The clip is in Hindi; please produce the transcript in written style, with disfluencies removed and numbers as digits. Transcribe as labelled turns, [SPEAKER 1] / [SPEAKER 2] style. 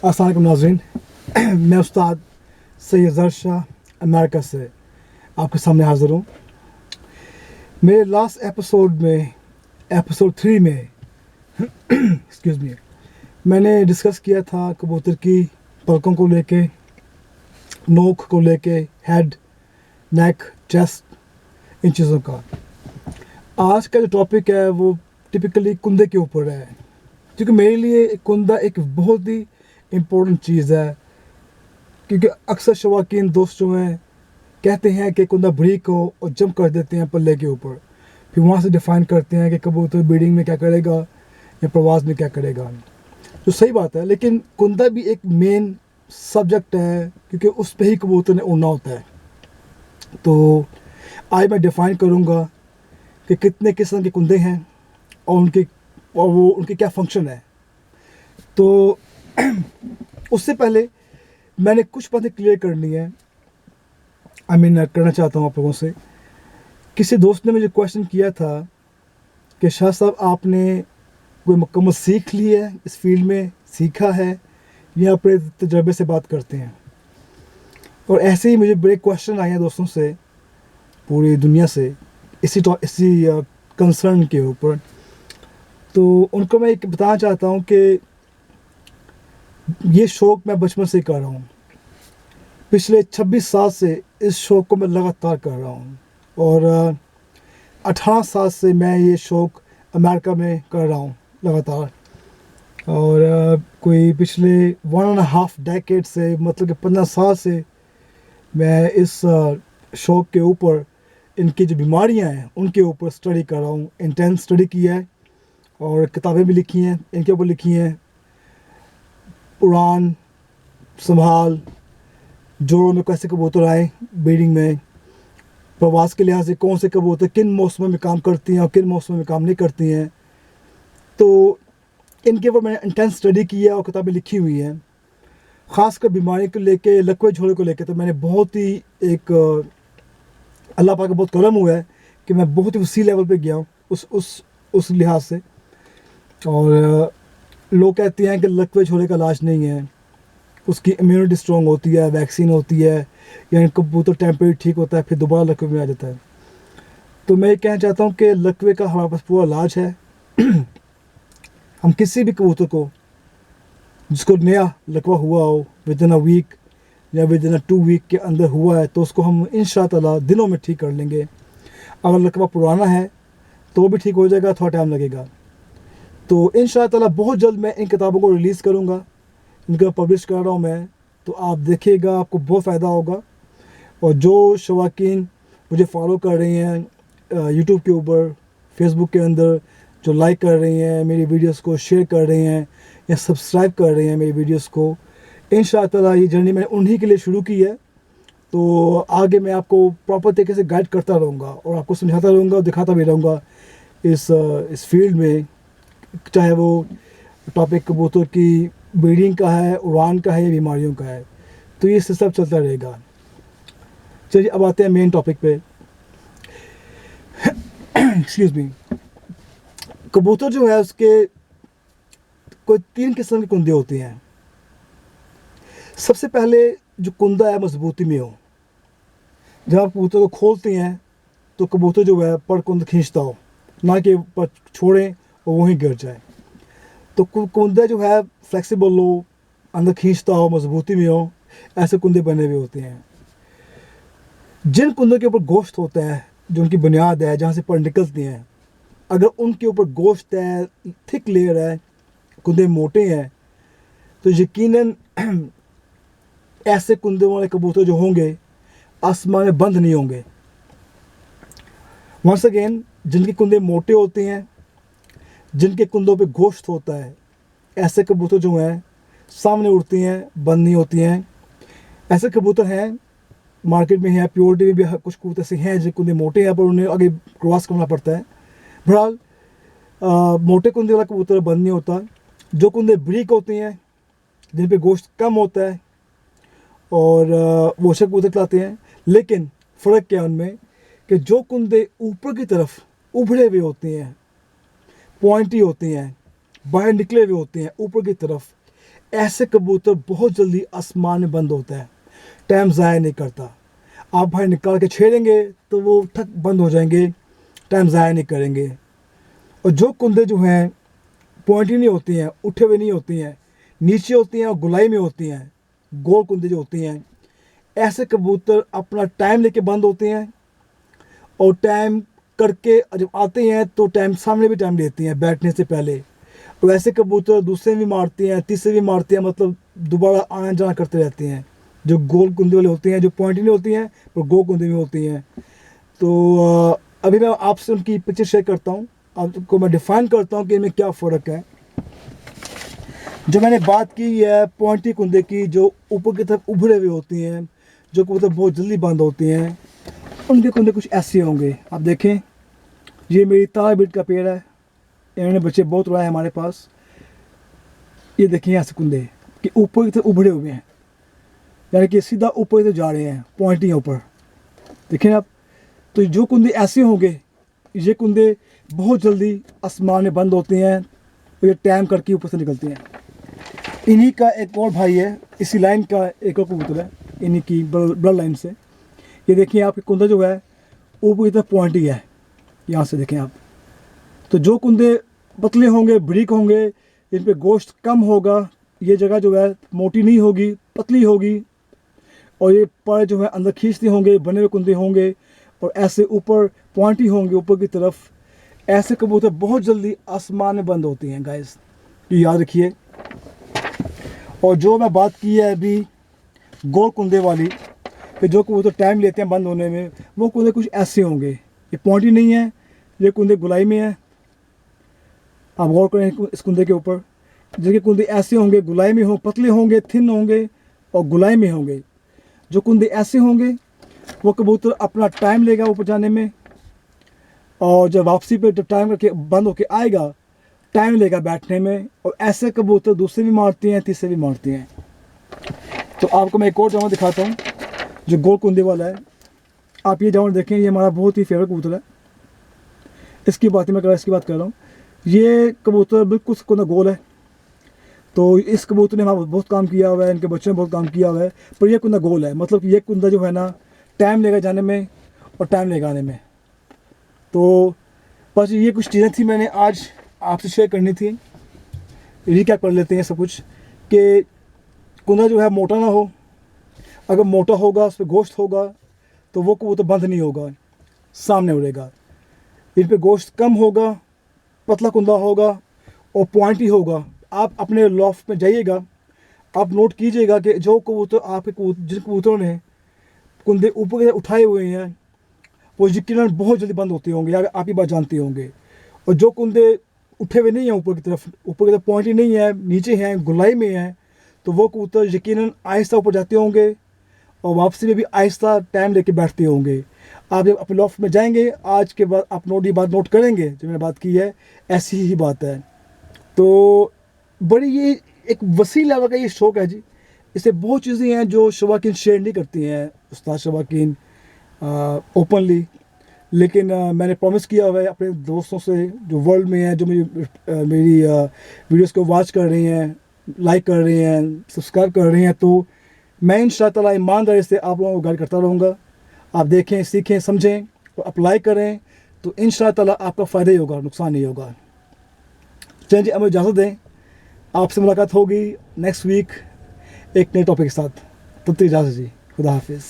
[SPEAKER 1] अस्सलाम वालेकुम नाज़रीन। मैं उस्ताद सैयद ज़र शाह अमेरिका से आपके सामने हाज़िर हूँ। मेरे लास्ट एपिसोड में एपिसोड 3 में एक्सक्यूज़ मी, मैंने डिस्कस किया था कबूतर की पलकों को लेके, नोक को लेके, हेड, नेक, चेस्ट, इन चीज़ों का। आज का जो टॉपिक है वो टिपिकली कुंदे के ऊपर है, क्योंकि मेरे लिए कुंदा एक बहुत ही इम्पोर्टेंट चीज़ है। क्योंकि अक्सर शौकीन दोस्त जो हैं कहते हैं कि कुंदा ब्रीक हो और जंप कर देते हैं पल्ले के ऊपर, फिर वहाँ से डिफ़ाइन करते हैं कि कबूतर ब्रीडिंग में क्या करेगा या प्रवास में क्या करेगा। तो सही बात है, लेकिन कुंदा भी एक मेन सब्जेक्ट है, क्योंकि उस पर ही कबूतर ने उड़ना होता है। तो आज मैं डिफ़ाइन करूँगा कि कितने किस्म के कुंदे हैं और उनके क्या फंक्शन है। तो उससे पहले मैंने कुछ बातें क्लियर करनी है, करना चाहता हूँ आप लोगों से। किसी दोस्त ने मुझे क्वेश्चन किया था कि शाह साहब, आपने कोई मुकम्मल सीख ली है, इस फील्ड में सीखा है या अपने तजर्बे से बात करते हैं। और ऐसे ही मुझे बड़े क्वेश्चन आए हैं दोस्तों से पूरी दुनिया से इसी कंसर्न के ऊपर। तो उनको मैं एक बताना चाहता हूँ कि ये शौक़ मैं बचपन से कर रहा हूँ। पिछले 26 साल से इस शौक़ को मैं लगातार कर रहा हूँ और 18 साल से मैं ये शौक़ अमेरिका में कर रहा हूँ लगातार। और कोई पिछले 1.5 डेकेड से, मतलब कि 15 साल से मैं इस शौक़ के ऊपर, इनकी जो बीमारियाँ हैं उनके ऊपर स्टडी कर रहा हूँ। इंटेंस स्टडी की है और किताबें भी लिखी हैं, इनके ऊपर लिखी हैं। उड़ान, संभाल, जोड़ों में कैसे कबूतर आए ब्रीडिंग में, प्रवास के लिहाज से कौन से कबूतर किन मौसमों में काम करती हैं और किन मौसमों में काम नहीं करती हैं। तो इनके ऊपर मैंने इंटेंस स्टडी की है और किताबें लिखी हुई हैं। ख़ासकर बीमारी को लेके, लकवे झोड़े को लेके, तो मैंने बहुत ही अल्लाह पाक का बहुत करम हुआ है कि मैं बहुत ही उसी लेवल पे गया हूँ उस लिहाज से। और लोग कहते हैं कि लकवे झोड़े का इलाज नहीं है, उसकी इम्यूनिटी स्ट्रॉन्ग होती है, वैक्सीन होती है, या कबूतर टेम्परेरी ठीक होता है, फिर दोबारा लकवे में आ जाता है। तो मैं ये कहना चाहता हूँ कि लकवे का हमारे पास पूरा इलाज है। हम किसी भी कबूतर को जिसको नया लकवा हुआ हो, विद इन अ वीक या विद इन 2 वीक के अंदर हुआ है, तो उसको हम इंशाअल्लाह दिनों में ठीक कर लेंगे। अगर लकवा पुराना है तो वो भी ठीक हो जाएगा, थोड़ा टाइम लगेगा। तो इंशाअल्लाह बहुत जल्द मैं इन किताबों को रिलीज़ करूँगा, इनका पब्लिश कर रहा हूँ मैं। तो आप देखिएगा, आपको बहुत फ़ायदा होगा। और जो शौकीन मुझे फॉलो कर रही हैं यूट्यूब के ऊपर, फेसबुक के अंदर, जो लाइक कर रही हैं मेरी वीडियोस को, शेयर कर रही हैं या सब्सक्राइब कर रही हैं मेरी वीडियोस को, इंशाअल्लाह ये जर्नी मैंने उन्हीं के लिए शुरू की है। तो आगे मैं आपको प्रॉपर तरीके से गाइड करता रहूँगा और आपको समझाता रहूँगा और दिखाता भी रहूँगा इस फील्ड में, चाहे वो टॉपिक कबूतर की ब्रीडिंग का है, उड़ान का है या बीमारियों का है। तो ये सब चलता रहेगा। चलिए अब आते हैं मेन टॉपिक पे। Excuse me. कबूतर जो है उसके कोई 3 किस्म के कुंदे होते हैं। सबसे पहले जो कुंदा है मजबूती में हो, जब आप कबूतर को खोलते हैं तो कबूतर जो है पर कुंद खींचता हो, ना कि पर छोड़ें और वहीं गिर जाए। तो कुंदा जो है फ्लेक्सिबल हो, अंदर खींचता हो, मजबूती में हो, ऐसे कुंदे बने हुए होते हैं। जिन कुंदों के ऊपर गोश्त होता है, जो उनकी बुनियाद है, जहाँ से पर निकलती हैं, अगर उनके ऊपर गोश्त है, थिक लेयर है, कुंदे मोटे हैं, तो यकीनन ऐसे कुंदे वाले कबूतर जो होंगे आसमान में बंद नहीं होंगे। वंस अगेन, जिनके कुंदे मोटे होते हैं, जिनके कुंदों पे गोश्त होता है, ऐसे कबूतर जो हैं सामने उड़ती हैं, बंद नहीं होती हैं। ऐसे कबूतर हैं मार्केट में हैं, प्योरिटी में भी कुछ कबूतर ऐसे हैं जिनके कुंदे मोटे हैं पर उन्हें आगे क्रॉस करना पड़ता है। बहरहाल मोटे कुंदे वाला कबूतर बंद नहीं होता। जो कुंदे ब्रीक होते हैं, जिन पे गोश्त कम होता है, और वो से कबूतर खिलाते हैं। लेकिन फ़र्क क्या है उनमें कि जो कुंदे ऊपर की तरफ उभरे हुए होते हैं, पॉइंटी होती हैं, बाहर निकले हुए होते हैं ऊपर की तरफ, ऐसे कबूतर बहुत जल्दी आसमान में बंद होता है, टाइम ज़ाया नहीं करता। आप भाई निकाल के छेड़ेंगे तो वो ठक बंद हो जाएंगे, टाइम ज़ाया नहीं करेंगे। और जो कुंदे जो हैं पॉइंटी नहीं होती हैं, उठे हुए नहीं होती हैं, नीचे होती हैं और गुलाई में होती हैं, गोल कुंदे जो होती हैं, ऐसे कबूतर अपना टाइम लेके बंद होते हैं और टाइम करके जब आते हैं तो टाइम सामने भी टाइम लेती हैं बैठने से पहले। तो ऐसे कबूतर दूसरे भी मारते हैं, तीसरे भी मारते हैं, मतलब दोबारा आना जाना करते रहते हैं। जो गोल कुंदे वाले होते हैं, जो पॉइंट नहीं होती हैं पर गोल कुंदे में होती हैं। तो अभी मैं आपसे उनकी पिक्चर शेयर करता हूँ, आपको मैं डिफ़ाइन करता हूँ कि इनमें क्या फ़र्क है। जो मैंने बात की है पॉइंटी कुंदे की, जो ऊपर की तरफ उभरे हुए होती हैं, जो कबूतर बहुत जल्दी बंद होती हैं, उनके कुंदे कुछ ऐसे होंगे। आप देखें, ये मेरी तारा बीट का पेड़ है, इन्होंने बच्चे बहुत उड़ाए हमारे पास। ये देखिए ऐसे कुंदे कि ऊपर की तरफ उभरे हुए हैं, यानी कि सीधा ऊपर की तरफ जा रहे हैं, पॉइंटी ऊपर, देखें आप। तो जो कुंदे ऐसे होंगे, ये कुंदे बहुत जल्दी आसमान में बंद होते हैं और ये टाइम करके ऊपर से निकलते हैं। इन्हीं का एक और भाई है, इसी लाइन का एक और कबूतर है, इन्हीं की ब्लड लाइन से। ये देखिए आपके कुंदा जो है ऊपर की तरफ पॉइंटी है, यहाँ से देखें आप। तो जो कुंदे पतले होंगे, बारीक होंगे, इन पे गोश्त कम होगा, ये जगह जो है मोटी नहीं होगी, पतली होगी, और ये पर जो है अंदर खींचते होंगे, बने हुए कुंदे होंगे, और ऐसे ऊपर पॉइंटी होंगे ऊपर की तरफ। ऐसे कबूतर बहुत जल्दी आसमान में बंद होते हैं गाइस, ये याद रखिए। और जो मैं बात की है अभी गोल कुंदे वाली, कि जो कबूतर टाइम लेते हैं बंद होने में, वो कुंदे कुछ ऐसे होंगे। ये पॉइंटी नहीं है, ये कुंदे गुलाई में है। आप गौर करें इस कुंदे के ऊपर, जिनके कुंदे ऐसे होंगे, गुलाई में हो, पतले होंगे, थिन होंगे और गुलाई में होंगे। जो कुंदे ऐसे होंगे वो कबूतर अपना टाइम लेगा ऊपर जाने में, और जब वापसी पे जब टाइम करके बंद होके आएगा, टाइम लेगा बैठने में। और ऐसे कबूतर दूसरे भी मारते हैं, तीसरे भी मारते हैं। तो आपको मैं एक और जानवर दिखाता हूँ जो गोल कुंदे वाला है। आप ये जानवर देखें, ये हमारा बहुत ही फेवरेट कबूतर है। इसकी बात कर रहा हूँ। ये कबूतर बिल्कुल कुंदा गोल है। तो इस कबूतर ने हमारा बहुत काम किया हुआ है, इनके बच्चों ने बहुत काम किया हुआ है, पर ये कुंदा गोल है। मतलब कि ये कुंदा जो है ना, टाइम लेगा जाने में और टाइम लेगा आने में। तो बस ये कुछ चीज़ें थी मैंने आज आपसे शेयर करनी थी। रिकैप कर लेते हैं सब कुछ, कि कुंदा जो है मोटा ना हो। अगर मोटा होगा, उस पर गोश्त होगा, तो वो कबूतर बंद नहीं होगा, सामने उड़ेगा। इन पर गोश्त कम होगा, पतला कुंदा होगा और पॉइंटी होगा। आप अपने लॉफ्ट में जाइएगा, आप नोट कीजिएगा कि जो कबूतर आपके जिन कबूतरों ने कुंदे ऊपर उठाए हुए हैं, वो यकीनन बहुत जल्दी बंद होते होंगे, या आप ही बात जानते होंगे। और जो कुंदे उठे हुए नहीं हैं ऊपर की तरफ पॉइंटी नहीं है, नीचे हैं, गुलाई में हैं, तो वो कबूतर यकीनन आहिस्ता ऊपर जाते होंगे और वापसी में भी आहिस्ता टाइम लेके बैठते होंगे। आप जब अपने लॉफ्ट में जाएंगे, आज के बाद आप ये बात नोट करेंगे जो मैंने बात की है, ऐसी ही बात है। तो बड़ी ये एक वसी लेवल का ये शौक़ है जी। इससे बहुत चीज़ें हैं जो शौकीन शेयर नहीं करती हैं उस्ताद शौकीन ओपनली, लेकिन मैंने प्रॉमिस किया हुआ है अपने दोस्तों से जो वर्ल्ड में हैं, जो मेरी वीडियोस को वॉच कर रहे हैं, लाइक कर रहे हैं, सब्सक्राइब कर रहे हैं, तो मैं इंशाअल्लाह ईमानदारी से आप लोगों को गाइड करता रहूँगा। आप देखें, सीखें, समझें और अप्लाई करें, तो इंशाअल्लाह आपका फ़ायदा ही होगा, नुकसान नहीं होगा। चलिए जी, हमें इजाज़त दें, आपसे मुलाकात होगी नेक्स्ट वीक एक नए टॉपिक के साथ। तब तक इजाज़त जी, खुदा हाफिज़।